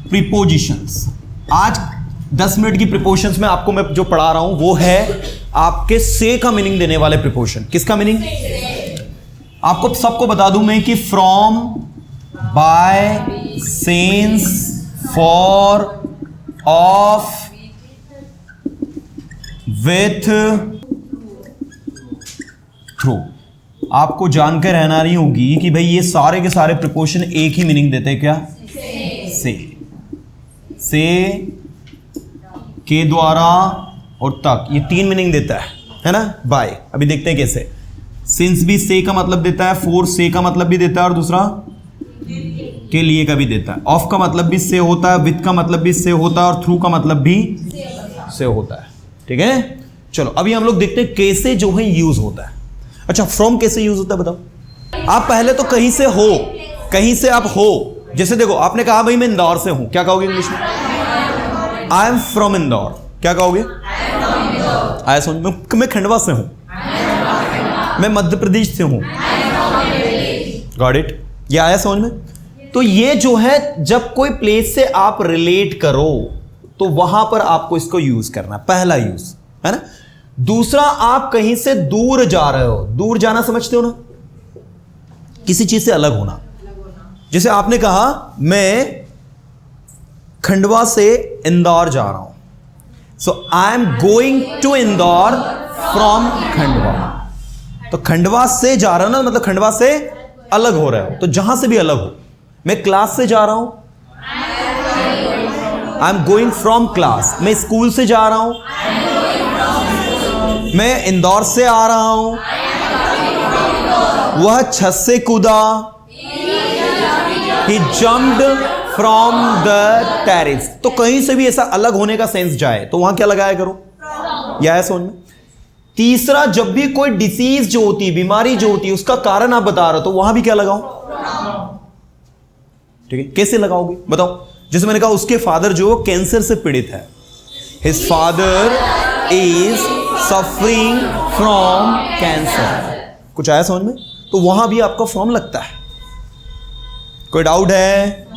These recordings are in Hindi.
प्रीपोजिशंस। आज 10 मिनट की प्रीपोजिशंस में आपको मैं जो पढ़ा रहा हूं वो है आपके से का मीनिंग देने वाले प्रीपोजिशन। किसका मीनिंग? आपको सबको बता दूं मैं कि from, by, since, for, of, with, through. आपको जानकर रहना नहीं होगी कि भाई ये सारे के सारे प्रीपोजिशन एक ही मीनिंग देते हैं। क्या? से के द्वारा और तक, ये 3 मीनिंग देता है ना। बाय अभी देखते हैं कैसे। सिंस भी से का मतलब देता है, फोर से का मतलब भी देता है, और दूसरा के लिए का भी देता है। ऑफ का मतलब भी से होता है, विथ का मतलब भी से होता है, और थ्रू का मतलब भी से होता है। ठीक है, चलो अभी हम लोग देखते हैं कैसे जो है यूज होता है। अच्छा, फ्रॉम कैसे यूज होता है बताओ। आप पहले तो कहीं से हो, कहीं से आप हो। जैसे देखो, आपने कहा भाई मैं इंदौर से हूं, क्या कहोगे इंग्लिश में? I am from Indore. क्या कहोगे? आया समझ में? मैं खंडवा से हूं, मैं मध्य प्रदेश से हूं। Got it? ये आया समझ में? तो ये जो है, जब कोई प्लेस से आप रिलेट करो तो वहां पर आपको इसको यूज करना, पहला यूज है ना। दूसरा, आप कहीं से दूर जा रहे हो। दूर जाना समझते हो ना, किसी चीज से अलग होना। जैसे आपने कहा मैं खंडवा से इंदौर जा रहा हूं, so I am going to Indore from Khandwa. तो खंडवा से जा रहा हो ना, मतलब खंडवा से अलग हो रहे हो। तो जहां से भी अलग हो, मैं क्लास से जा रहा हूं, आई एम गोइंग फ्रॉम क्लास। मैं स्कूल से जा रहा हूं, मैं इंदौर से आ रहा हूं, वह छत से कूदा, he jumped from the terrace। तो कहीं से भी ऐसा अलग होने का सेंस जाए तो वहां क्या लगाया करो, यह है समझ में। तीसरा, जब भी कोई डिसीज जो होती है, बीमारी जो होती है, उसका कारण आप बता रहे हो तो वहां भी क्या लगाओ? ठीक है, कैसे लगाओगे बताओ। जैसे मैंने कहा उसके फादर जो कैंसर से पीड़ित है, his father is suffering from cancer। कुछ आया समझ में? तो वहां भी आपका फ्रॉम लगता है। कोई डाउट है?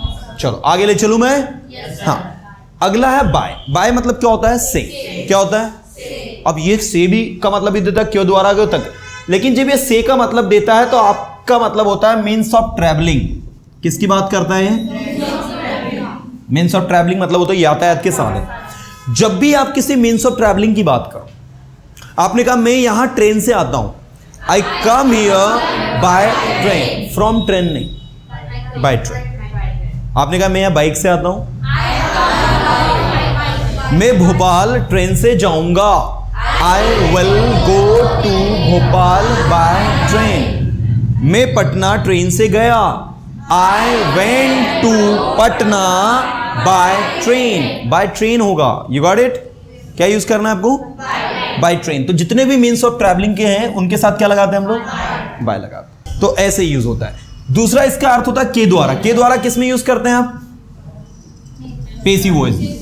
चलो आगे ले चलूं मैं। हाँ, अगला है बाय। बाय मतलब क्या होता है? से। क्या होता है? अब ये से भी का मतलब भी देता है क्यों द्वारा क्यों तक, लेकिन जब ये से का मतलब देता है तो आपका मतलब होता है मीन्स ऑफ ट्रैवलिंग। किसकी बात करता है ये? मीन्स ऑफ ट्रैवलिंग मतलब होता है यातायात के साधन। जब भी आप किसी मीन्स ऑफ ट्रैवलिंग की बात करो, आपने कहा मैं यहां ट्रेन से आता हूं, I come here by train. From train नहीं, बाय ट्रेन। आपने कहा मैं यहां बाइक से आता हूं, मैं भोपाल ट्रेन से जाऊंगा, I will go to Bhopal by train. मैं पटना ट्रेन से गया, I went to Patna by train. By train होगा, यू गॉट इट? क्या यूज करना है आपको? By train. तो जितने भी मीन्स ऑफ ट्रैवलिंग के हैं उनके साथ क्या लगाते हैं हम लोग? बाय लगाते हैं। तो ऐसे यूज होता है। दूसरा इसका अर्थ होता है के द्वारा। के द्वारा किस में यूज करते हैं आप? पेसिव वॉइस में।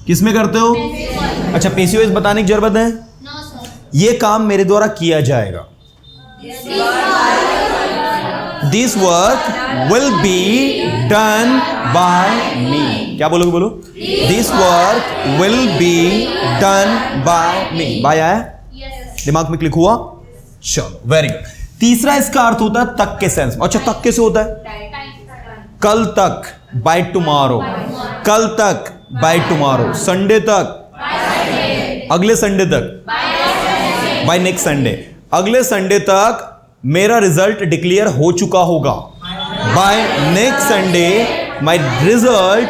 किस में करते हो? अच्छा, पेसिव वॉइस बताने की जरूरत है? ये काम मेरे द्वारा किया जाएगा। This work will be done by me. क्या बोलोगे? बोलो। This work will be done by me. By आया? दिमाग में क्लिक हुआ? चलो, वेरी गुड। तीसरा इसका अर्थ होता है तक के सेंस में। अच्छा, तक कैसे होता है? कल तक, बाय टुमारो। कल तक, बाय टुमारो। संडे तक, अगले संडे तक, बाय नेक्स्ट संडे। अगले संडे तक मेरा रिजल्ट डिक्लेयर हो चुका होगा, by next Sunday my result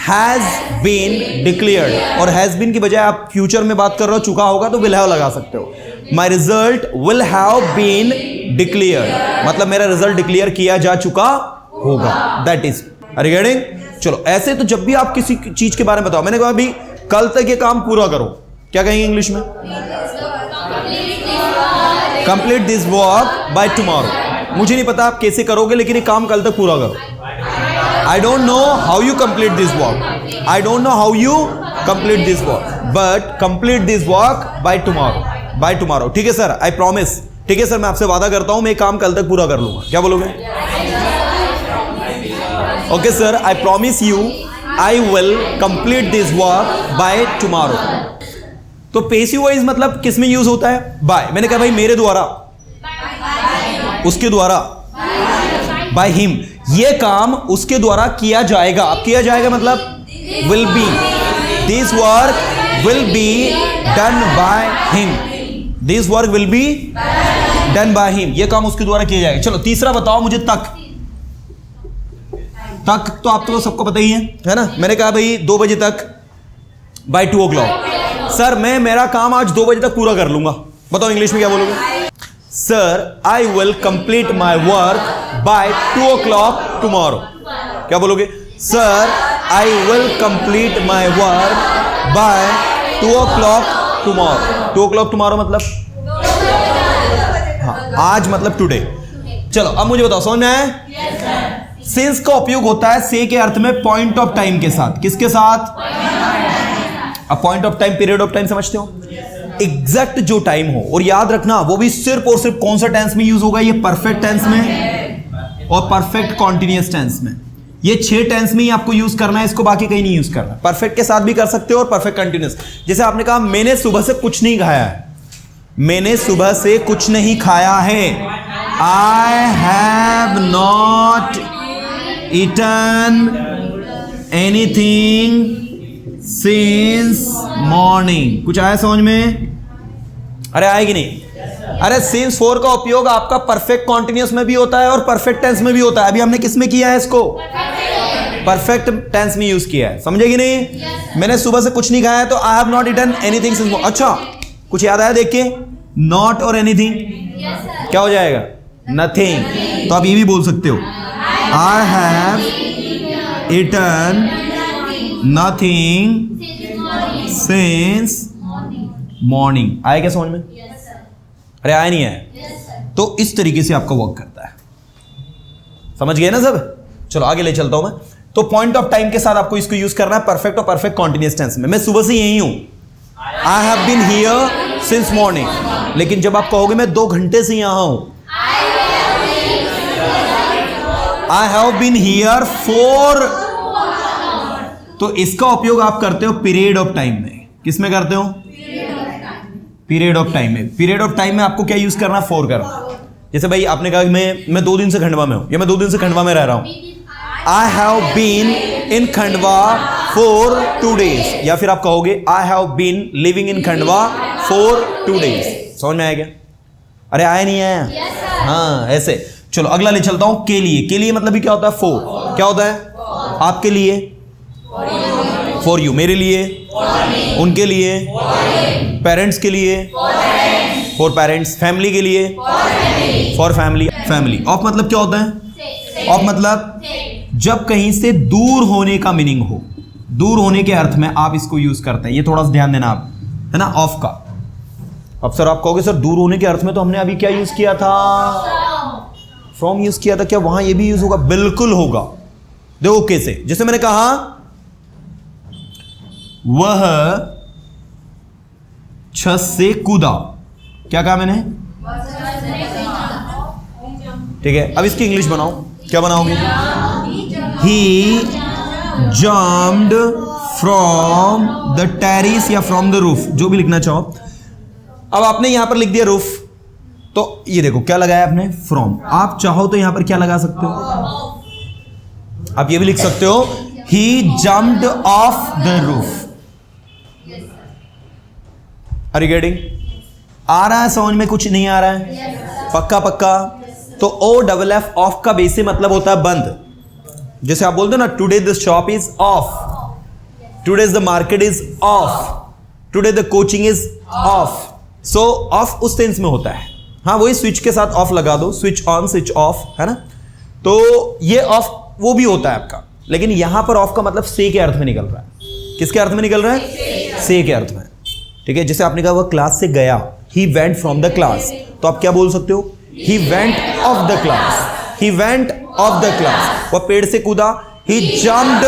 has been declared. और हैज बीन की बजाय आप फ्यूचर में बात कर रहे हो, चुका होगा तो विल हैव लगा सकते हो। My result will have been declared मतलब मेरा रिजल्ट डिक्लेयर किया जा चुका होगा। That is regarding. चलो, ऐसे तो जब भी आप किसी चीज के बारे में बताओ, मैंने कहा अभी कल तक ये काम पूरा करो, क्या कहेंगे इंग्लिश में? Complete this work by tomorrow. मुझे नहीं पता आप कैसे करोगे, लेकिन ये काम कल तक पूरा करो। I don't know how you complete this work, I don't know how you complete this work, but complete this work by tomorrow. By tomorrow, ठीक है सर, आई प्रॉमिस। ठीक है सर, मैं आपसे वादा करता हूं मैं काम कल तक पूरा कर लूंगा। क्या बोलोगे? Okay sir, I promise you I will complete this work by tomorrow. तो पेसिव वॉइस मतलब किस में यूज होता है? बाय। मैंने कहा भाई मेरे द्वारा, उसके द्वारा, बाय हिम, ये काम उसके द्वारा किया जाएगा। अब किया जाएगा मतलब will be, this work will be done by him, this work will be done by him, ये काम उसके द्वारा किया जाएगा। चलो तीसरा बताओ मुझे, तक। तक तो आप तो सबको पता ही है ना? मैंने कहा भाई 2 बजे तक, बाय 2 o'clock। सर मैं मेरा काम आज 2 बजे तक पूरा कर लूंगा। बताओ इंग्लिश में क्या बोलोगे? Sir I will complete my work by 2 o'clock tomorrow. क्या बोलोगे? Sir I will complete my work by 2 o'clock tomorrow. 2 o'clock tomorrow मतलब हाँ, आज मतलब टुडे। चलो अब मुझे बताओ, समझ में आया? सिंस का उपयोग होता है से के अर्थ में पॉइंट ऑफ टाइम के साथ। किसके साथ? अब point of time, period of time समझते हो? एग्जैक्ट जो टाइम हो, और याद रखना वो भी सिर्फ और सिर्फ कौन सा टेंस में यूज होगा? ये परफेक्ट टेंस में और परफेक्ट कॉन्टिन्यूअस टेंस में। ये 6 टेंस में ही आपको यूज करना है, इसको बाकी कहीं नहीं यूज करना। परफेक्ट के साथ भी कर सकते हो और परफेक्ट कंटिन्यूअस। जैसे आपने कहा मैंने सुबह से कुछ नहीं खाया है, मैंने सुबह से कुछ नहीं खाया है। I have not eaten anything since morning. कुछ आया समझ में? अरे आएगी नहीं? अरे सिंस 4 का उपयोग आपका परफेक्ट कॉन्टिन्यूअस में भी होता है और परफेक्ट टेंस में भी होता है। अभी हमने किस में किया है इसको? परफेक्ट टेंस में यूज किया है। समझेगी नहीं? मैंने सुबह से कुछ नहीं खाया है तो I have not eaten anything since. अच्छा कुछ याद आया? देखिए नॉट और एनीथिंग क्या हो जाएगा? नथिंग। तो आप ये भी बोल सकते हो, I have eaten nothing since morning. आया क्या समझ में? अरे आया नहीं है? तो इस तरीके से आपका वर्क करता है। समझ गए ना सब? चलो आगे ले चलता हूं मैं। तो पॉइंट ऑफ टाइम के साथ आपको इसको यूज करना है परफेक्ट और परफेक्ट कॉन्टिन्यूअस टेंस में। मैं सुबह से यही हूं, I have been here since morning. लेकिन जब आप कहोगे मैं 2 घंटे से यहां हूं, I have been here for, तो इसका उपयोग आप करते हो पीरियड ऑफ टाइम में। किस में करते हो? पीरियड ऑफ टाइम में। पीरियड ऑफ टाइम में आपको क्या यूज करना? फॉर करना। जैसे भाई आपने कहा कि मैं 2 दिन से खंडवा में हूं, या मैं 2 दिन से खंडवा में रह रहा हूं। I have been in Khandwa for 2 days। या फिर आप कहोगे I have been living in Khandwa for 2 days। समझ में आया क्या? अरे आया नहीं आया? हाँ ऐसे। चलो अगला ले चलता हूं, के लिए। के लिए मतलब भी क्या होता है? फॉर। क्या होता है? आपके लिए, फॉर यू, मेरे लिए, उनके लिए, पेरेंट्स के लिए, फॉर पेरेंट्स, फैमिली के लिए, फॉर फैमिली। फैमिली। ऑफ मतलब क्या होता है? ऑफ मतलब जब कहीं से दूर होने का मीनिंग हो, दूर होने के अर्थ में आप इसको यूज करते हैं। ये थोड़ा सा ध्यान देना आप, है ना? ऑफ का। अब सर आप कहोगे सर दूर होने के अर्थ में तो हमने अभी क्या यूज किया था? फ्रॉम यूज किया था। क्या वहां ये भी यूज होगा? बिल्कुल होगा। देखो कैसे? जैसे मैंने कहा वह छत से कूदा। क्या कहा मैंने? ठीक है, अब इसकी इंग्लिश बनाओ। क्या बनाओगे? ही जम्प्ड फ्रॉम द टेरिस या फ्रॉम द रूफ, जो भी लिखना चाहो। अब आपने यहां पर लिख दिया रूफ, तो ये देखो क्या लगाया आपने? फ्रॉम। आप चाहो तो यहां पर क्या लगा सकते हो? आप ये भी लिख सकते हो he jumped off the roof. Are you getting? आ रहा है समझ में? कुछ नहीं आ रहा है? पक्का पक्का? तो OFF ऑफ का बेसिक मतलब होता है बंद। जैसे आप बोलते हो ना today the shop is of, today the market is of, today the coaching is of. So of उस सेंस में होता है। हाँ वही स्विच के साथ ऑफ लगा दो, स्विच ऑन स्विच ऑफ, है ना? तो ये ऑफ वो भी होता है आपका, लेकिन यहां पर ऑफ का मतलब से के अर्थ में निकल रहा है। किसके अर्थ में निकल रहा है? से के अर्थ में। ठीक है, जैसे आपने कहा वह क्लास से गया, he went from the class, तो आप क्या बोल सकते हो? He went of the class, he went of the class. वह पेड़ से कूदा, ही जम्प्ड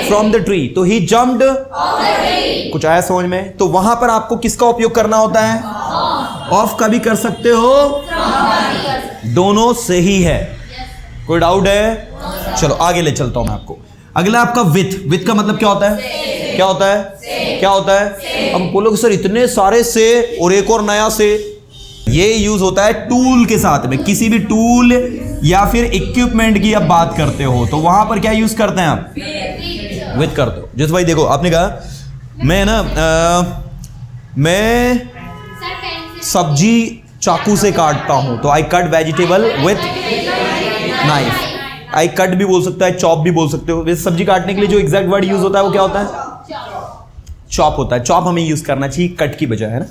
फ्रॉम द ट्री, तो ही जम्प्ड। कुछ आया समझ में? तो वहां पर आपको किसका उपयोग करना होता है? ऑफ का भी कर सकते हो, दोनों सही है। कोई डाउट है? चलो आगे ले चलता हूं मैं आपको। अगला आपका विथ का मतलब क्या होता है? क्या होता है? क्या होता है? अब बोलोगे सर इतने सारे से और एक और नया से। ये यूज होता है टूल के साथ में, किसी भी टूल या फिर इक्विपमेंट की आप बात करते हो तो वहां पर क्या यूज करते हैं आप? विथ करते हो। जैसे भाई देखो आपने कहा मैं ना मैं सब्जी चाकू से काटता हूं तो I cut vegetable with knife. I cut भी बोल सकता है, चॉप भी बोल सकते हो। वैसे सब्जी काटने के लिए जो एग्जैक्ट वर्ड यूज होता है वो क्या होता है? चॉप होता है। चॉप हमें यूज करना चाहिए कट की बजाय, है ना?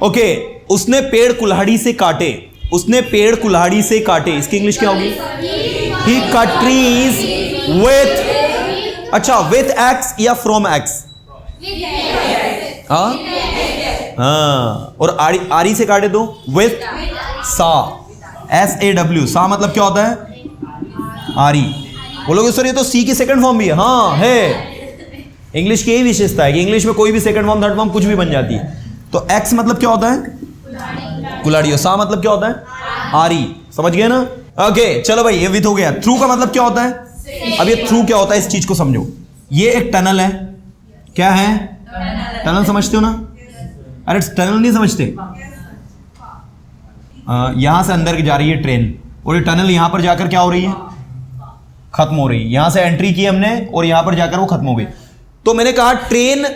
ओके, उसने पेड़ कुल्हाड़ी से काटे। उसने पेड़ कुल्हाड़ी से काटे, इसकी इंग्लिश क्या होगी? ही कट ट्रीज विथ, अच्छा विथ एक्स या फ्रॉम एक्स? हाँ, और आरी से काटे तो विथ सा, SAW। सा मतलब क्या होता है? आरी। बोलोगे सर ये तो सी की सेकंड फॉर्म भी है। हाँ है। इंग्लिश की यही विशेषता है कि इंग्लिश में कोई भी सेकंड फॉर्म थर्ड फॉर्म कुछ भी बन जाती है। तो एक्स मतलब क्या होता है? कुल्हाड़ी। और सा मतलब क्या होता है? आरी। समझ गए ना? ओके चलो भाई, ये विथ हो गया। थ्रू का मतलब क्या होता है? अब ये थ्रू क्या होता है इस चीज को समझो। ये एक टनल है। क्या है? टनल समझते हो ना? अरे टनल नहीं समझते? यहां से अंदर जा रही है ट्रेन और ये टनल यहां पर जाकर क्या हो रही है? खत्म हो रही है। यहां से एंट्री की हमने और यहां पर जाकर वो खत्म हो गई। तो मैंने कहा ट्रेन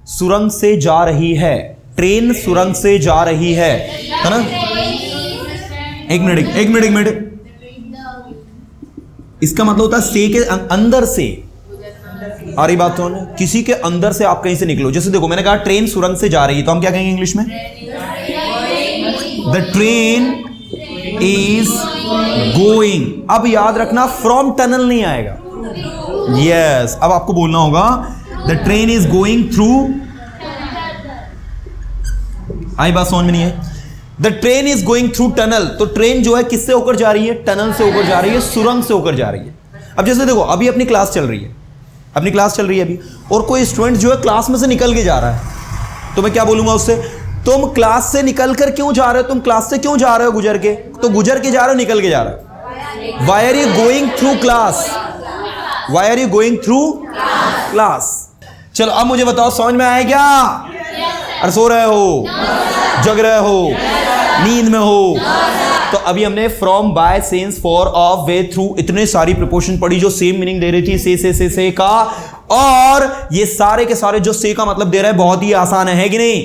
सुरंग से जा रही है। ट्रेन सुरंग से जा रही है ना? एक मिनट। इसका मतलब होता है से के अंदर से। आ रही बात तो है? किसी के अंदर से आप कहीं से निकलो। जैसे देखो मैंने कहा ट्रेन सुरंग से जा रही है तो हम क्या कहेंगे इंग्लिश में? The train is going. अब याद रखना फ्रॉम टनल नहीं आएगा। यस, अब आपको बोलना होगा the train is going through. आई बात समझ में नहीं है? The train is going through tunnel. तो ट्रेन जो है किससे होकर जा रही है? टनल से होकर जा रही है, सुरंग से होकर जा रही है। अब जैसे देखो अभी अपनी क्लास चल रही है, अभी और कोई स्टूडेंट जो है क्लास में से निकल के जा रहा है तो मैं क्या बोलूंगा उससे? तुम क्लास से निकल कर क्यों जा रहे हो? तुम क्लास से क्यों जा रहे हो? गुजर के। तो गुजर के जा रहे हो, निकल के जा रहे हो। Why are you going through class? Why are you going through class? चलो अब मुझे बताओ समझ में आया क्या? अरे सो रहे हो, जग रहे हो, नींद में हो? तो अभी हमने from, by, since, for, of, way, through इतने सारी प्रिपोजिशन पढ़ी जो सेम मीनिंग दे रही थी से का। और ये सारे के सारे जो से का मतलब दे रहा है बहुत ही आसान है कि नहीं?